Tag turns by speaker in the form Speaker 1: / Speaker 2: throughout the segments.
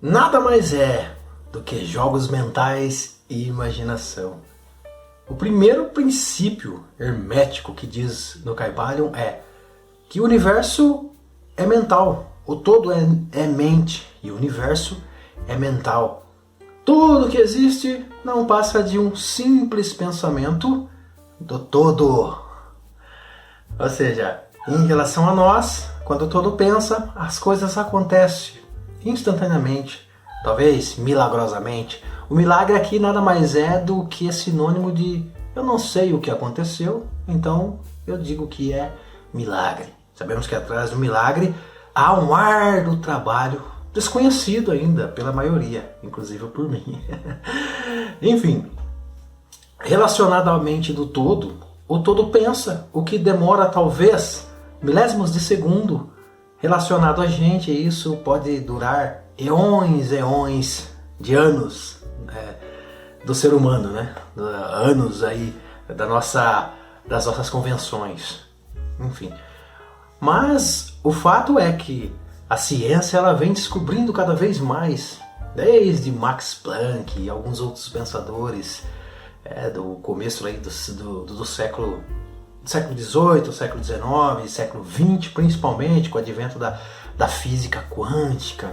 Speaker 1: nada mais é do que jogos mentais e imaginação. O primeiro princípio hermético que diz no Kybalion é que o universo é mental, o todo é mente e o universo é mental. Tudo que existe não passa de um simples pensamento do todo. Ou seja, em relação a nós, quando o todo pensa, as coisas acontecem instantaneamente, talvez milagrosamente. O milagre aqui nada mais é do que sinônimo de eu não sei o que aconteceu, então eu digo que é milagre. Sabemos que atrás do milagre há um árduo trabalho desconhecido ainda pela maioria, inclusive por mim. Enfim, relacionado à mente do todo, o todo pensa, o que demora talvez milésimos de segundo. Relacionado a gente, isso pode durar eões de anos do ser humano, né? Anos aí das nossas convenções. Enfim. Mas o fato é que a ciência ela vem descobrindo cada vez mais, desde Max Planck e alguns outros pensadores do começo aí do século XVIII, século XIX, século XX, principalmente com o advento da física quântica,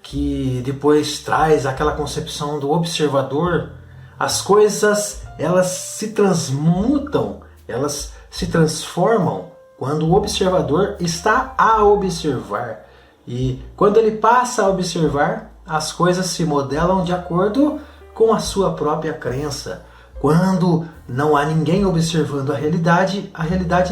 Speaker 1: que depois traz aquela concepção do observador. As coisas elas se transmutam, elas se transformam quando o observador está a observar. E quando ele passa a observar, as coisas se modelam de acordo com a sua própria crença. Quando não há ninguém observando a realidade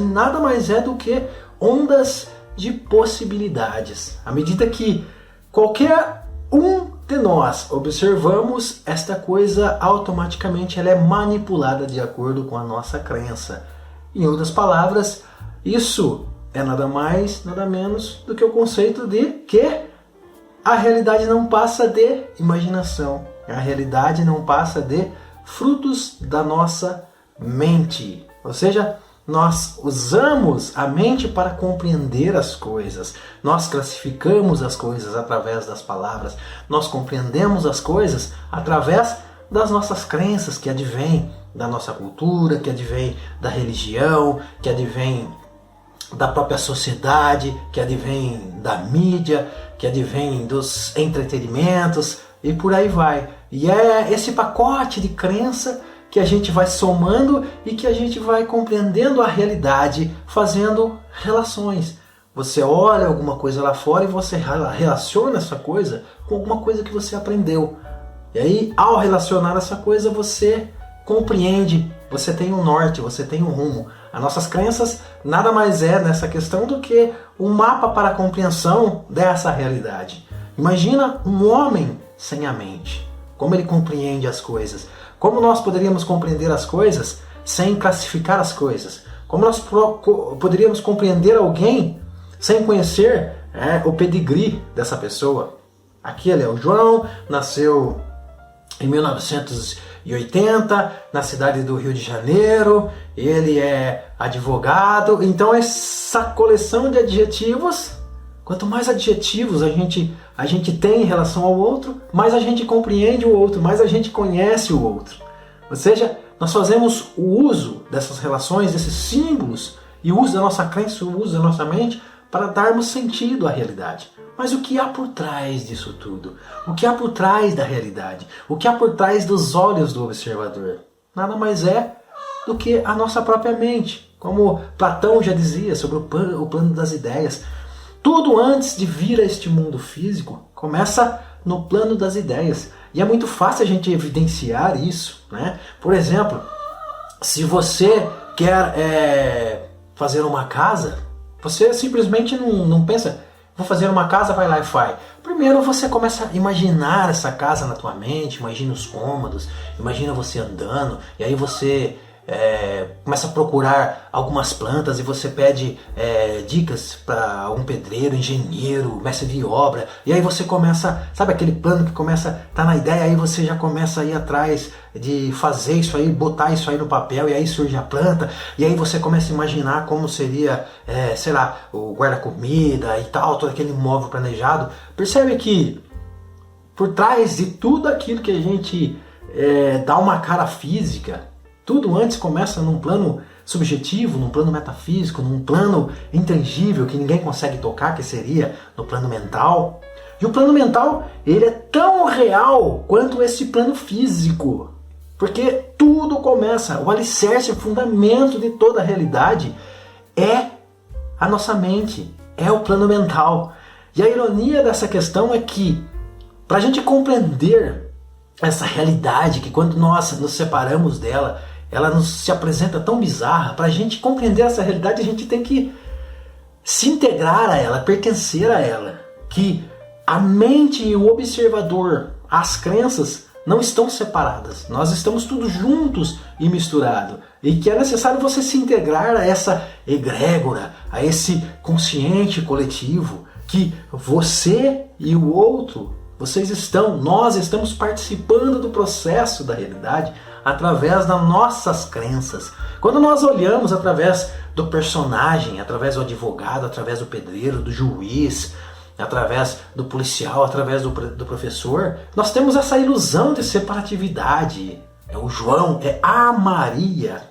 Speaker 1: nada mais é do que ondas de possibilidades. À medida que qualquer um de nós observamos, esta coisa automaticamente ela é manipulada de acordo com a nossa crença. Em outras palavras, isso é nada mais, nada menos do que o conceito de que a realidade não passa de imaginação. A realidade não passa de frutos da nossa mente. Ou seja, nós usamos a mente para compreender as coisas. Nós classificamos as coisas através das palavras. Nós compreendemos as coisas através das nossas crenças que advêm da nossa cultura, que advém da religião, que advém da própria sociedade, que advém da mídia, que advém dos entretenimentos e por aí vai. E é esse pacote de crença que a gente vai somando e que a gente vai compreendendo a realidade, fazendo relações. Você olha alguma coisa lá fora e você relaciona essa coisa com alguma coisa que você aprendeu. E aí, ao relacionar essa coisa, você compreende, você tem um norte, você tem um rumo. As nossas crenças nada mais é nessa questão do que um mapa para a compreensão dessa realidade. Imagina um homem sem a mente. Como ele compreende as coisas? Como nós poderíamos compreender as coisas sem classificar as coisas? Como nós poderíamos compreender alguém sem conhecer o pedigree dessa pessoa? Aqui ele é o João, nasceu em 1980, na cidade do Rio de Janeiro, ele é advogado. Então essa coleção de adjetivos, quanto mais adjetivos a gente tem em relação ao outro, mais a gente compreende o outro, mais a gente conhece o outro. Ou seja, nós fazemos o uso dessas relações, desses símbolos, e o uso da nossa crença, o uso da nossa mente, para darmos sentido à realidade. Mas o que há por trás disso tudo? O que há por trás da realidade? O que há por trás dos olhos do observador? Nada mais é do que a nossa própria mente. Como Platão já dizia sobre o plano das ideias. Tudo antes de vir a este mundo físico começa no plano das ideias. E é muito fácil a gente evidenciar isso, né? Por exemplo, se você quer fazer uma casa, você simplesmente não pensa, vou fazer uma casa, vai lá e faz. Primeiro você começa a imaginar essa casa na tua mente, imagina os cômodos, imagina você andando, e aí você começa a procurar algumas plantas e você pede dicas para um pedreiro, engenheiro, mestre de obra, e aí você começa, sabe aquele plano que começa, tá na ideia, aí você já começa a ir atrás de fazer isso aí, botar isso aí no papel, e aí surge a planta, e aí você começa a imaginar como seria, sei lá, o guarda-comida e tal, todo aquele móvel planejado. Percebe que por trás de tudo aquilo que a gente dá uma cara física, tudo antes começa num plano subjetivo, num plano metafísico, num plano intangível que ninguém consegue tocar, que seria no plano mental. E o plano mental, ele é tão real quanto esse plano físico. Porque tudo começa, o alicerce, o fundamento de toda a realidade é a nossa mente, é o plano mental. E a ironia dessa questão é que, para a gente compreender essa realidade, que quando nós nos separamos dela, ela se apresenta tão bizarra, para a gente compreender essa realidade a gente tem que se integrar a ela, pertencer a ela. Que a mente e o observador, as crenças, não estão separadas. Nós estamos todos juntos e misturados. E que é necessário você se integrar a essa egrégora, a esse consciente coletivo, que você e o outro, nós estamos participando do processo da realidade através das nossas crenças. Quando nós olhamos através do personagem, através do advogado, através do pedreiro, do juiz, através do policial, através do professor, nós temos essa ilusão de separatividade. É o João, é a Maria,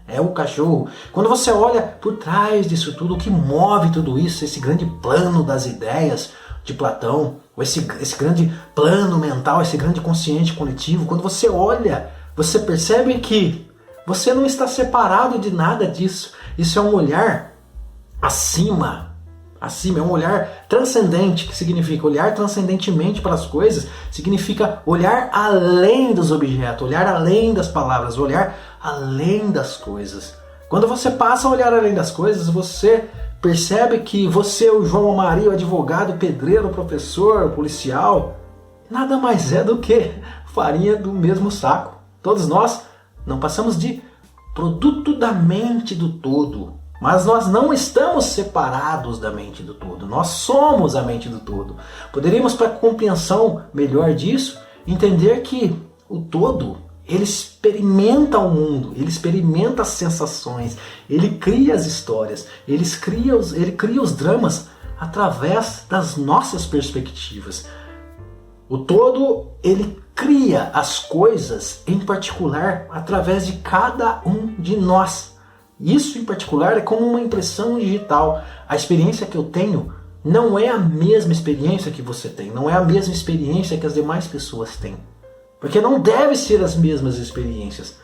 Speaker 1: é o cachorro. Quando você olha por trás disso tudo, o que move tudo isso, esse grande plano das ideias de Platão, esse grande plano mental, esse grande consciente coletivo, quando você olha, você percebe que você não está separado de nada disso. Isso é um olhar acima, é um olhar transcendente, que significa olhar transcendentemente para as coisas, significa olhar além dos objetos, olhar além das palavras, olhar além das coisas. Quando você passa a olhar além das coisas, você percebe que você, o João Maria, o advogado, o pedreiro, o professor, o policial, nada mais é do que farinha do mesmo saco. Todos nós não passamos de produto da mente do todo, mas nós não estamos separados da mente do todo, nós somos a mente do todo. Poderíamos, para compreensão melhor disso, entender que o todo, ele experimenta o mundo, ele experimenta as sensações, ele cria as histórias, ele cria os dramas através das nossas perspectivas. O todo, ele cria as coisas, em particular, através de cada um de nós. Isso, em particular, é como uma impressão digital. A experiência que eu tenho não é a mesma experiência que você tem, não é a mesma experiência que as demais pessoas têm. Porque não deve ser as mesmas experiências.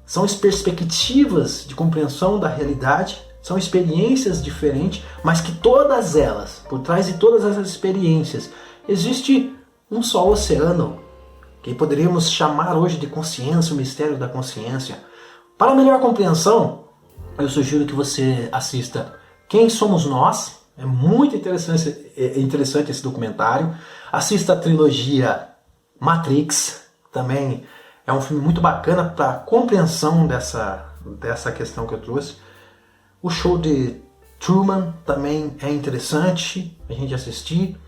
Speaker 1: São as perspectivas de compreensão da realidade, são experiências diferentes, mas que todas elas, por trás de todas essas experiências, existe um só oceano, que poderíamos chamar hoje de consciência, o mistério da consciência. Para melhor compreensão, eu sugiro que você assista Quem Somos Nós, é muito interessante esse documentário. Assista a trilogia Matrix, também é um filme muito bacana para a compreensão dessa questão que eu trouxe. O show de Truman também é interessante a gente assistir.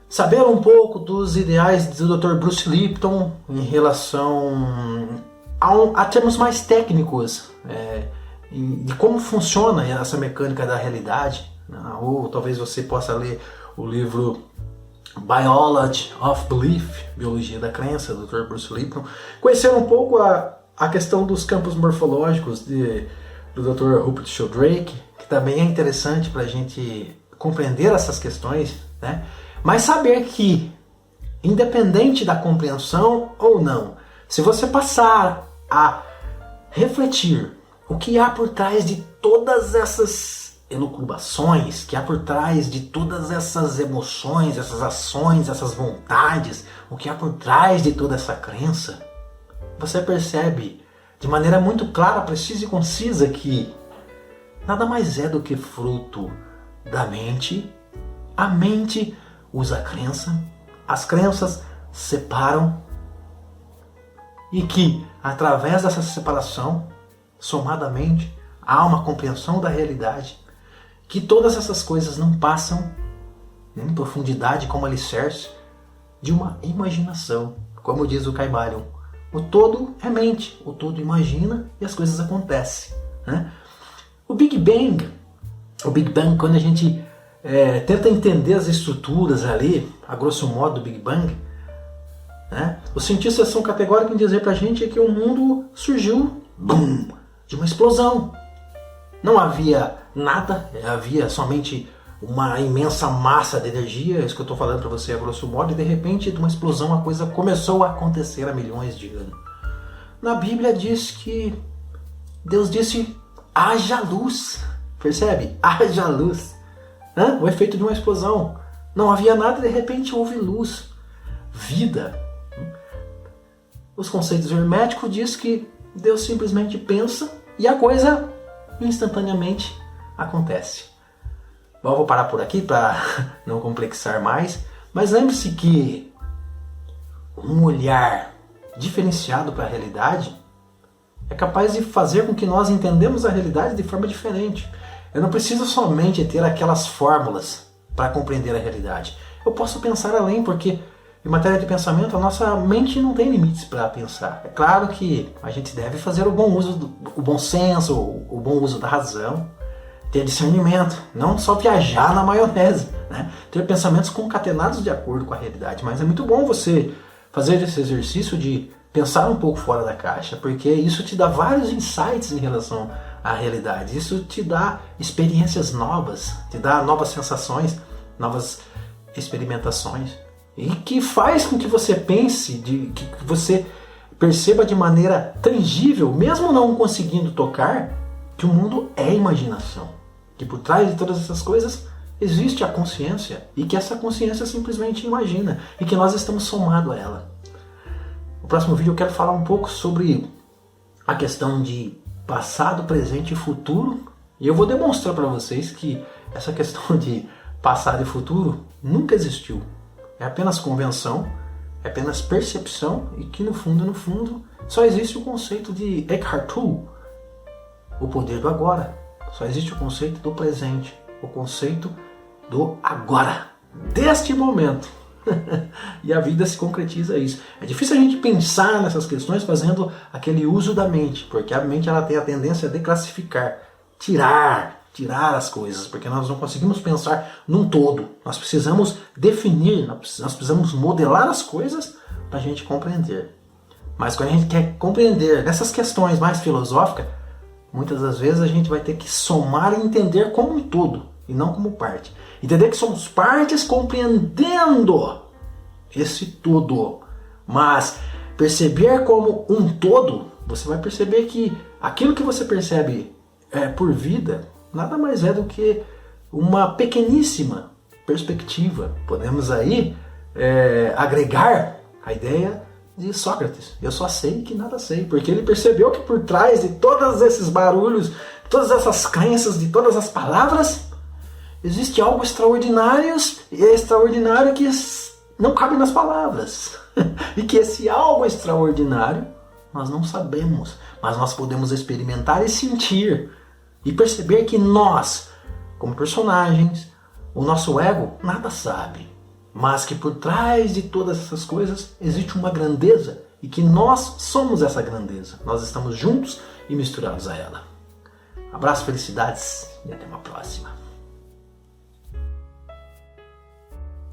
Speaker 1: Saber um pouco dos ideais do Dr. Bruce Lipton em relação a termos mais técnicos, de como funciona essa mecânica da realidade. Ou talvez você possa ler o livro Biology of Belief, Biologia da Crença, do Dr. Bruce Lipton. Conhecer um pouco a questão dos campos morfológicos do Dr. Rupert Sheldrake, que também é interessante para a gente compreender essas questões, né? Mas saber que, independente da compreensão ou não, se você passar a refletir o que há por trás de todas essas elucubrações, que há por trás de todas essas emoções, essas ações, essas vontades, o que há por trás de toda essa crença, você percebe de maneira muito clara, precisa e concisa que nada mais é do que fruto da mente. A mente usa a crença, as crenças separam e que, através dessa separação, somadamente, há uma compreensão da realidade, que todas essas coisas não passam em profundidade como alicerce de uma imaginação. Como diz o Kybalion, o todo é mente, o todo imagina e as coisas acontecem, né? O Big Bang, quando a gente tenta entender as estruturas ali, a grosso modo do Big Bang, né? Os cientistas são categóricos em dizer pra gente que o mundo surgiu de uma explosão. Não havia nada, havia somente uma imensa massa de energia, isso que eu estou falando para você a grosso modo, e de repente, de uma explosão, a coisa começou a acontecer há milhões de anos. Na Bíblia diz que Deus disse, haja luz, percebe? Haja luz. O efeito de uma explosão. Não havia nada e de repente houve luz, vida. Os conceitos herméticos diz que Deus simplesmente pensa e a coisa instantaneamente acontece. Bom, eu vou parar por aqui para não complexar mais, mas lembre-se que um olhar diferenciado para a realidade é capaz de fazer com que nós entendamos a realidade de forma diferente. Eu não preciso somente ter aquelas fórmulas para compreender a realidade. Eu posso pensar além, porque em matéria de pensamento a nossa mente não tem limites para pensar. É claro que a gente deve fazer o bom uso, o bom senso, o bom uso da razão, ter discernimento, não só viajar na maionese, né? Ter pensamentos concatenados de acordo com a realidade. Mas é muito bom você fazer esse exercício de pensar um pouco fora da caixa, porque isso te dá vários insights em relação à realidade. Isso te dá experiências novas, te dá novas sensações, novas experimentações, e que faz com que você pense, que você perceba de maneira tangível, mesmo não conseguindo tocar, que o mundo é imaginação. Que por trás de todas essas coisas existe a consciência e que essa consciência simplesmente imagina e que nós estamos somados a ela. No próximo vídeo eu quero falar um pouco sobre a questão de passado, presente e futuro, e eu vou demonstrar para vocês que essa questão de passado e futuro nunca existiu. É apenas convenção, é apenas percepção e que no fundo, só existe o conceito de Eckhart Tolle, o poder do agora. Só existe o conceito do presente, o conceito do agora, deste momento. E a vida se concretiza isso. É difícil a gente pensar nessas questões fazendo aquele uso da mente, porque a mente ela tem a tendência a declassificar, tirar as coisas, porque nós não conseguimos pensar num todo. Nós precisamos definir, nós precisamos modelar as coisas para a gente compreender. Mas quando a gente quer compreender dessas questões mais filosóficas, muitas das vezes a gente vai ter que somar e entender como um todo, e não como parte. Entender que somos partes compreendendo esse todo. Mas perceber como um todo, você vai perceber que aquilo que você percebe por vida, nada mais é do que uma pequeníssima perspectiva. Podemos aí agregar a ideia de Sócrates. Eu só sei que nada sei, porque ele percebeu que por trás de todos esses barulhos, todas essas crenças, de todas as palavras, existe algo extraordinário, e é extraordinário que não cabe nas palavras. E que esse algo extraordinário nós não sabemos, mas nós podemos experimentar e sentir e perceber que nós, como personagens, o nosso ego nada sabe. Mas que por trás de todas essas coisas existe uma grandeza e que nós somos essa grandeza. Nós estamos juntos e misturados a ela. Abraço, felicidades e até uma próxima.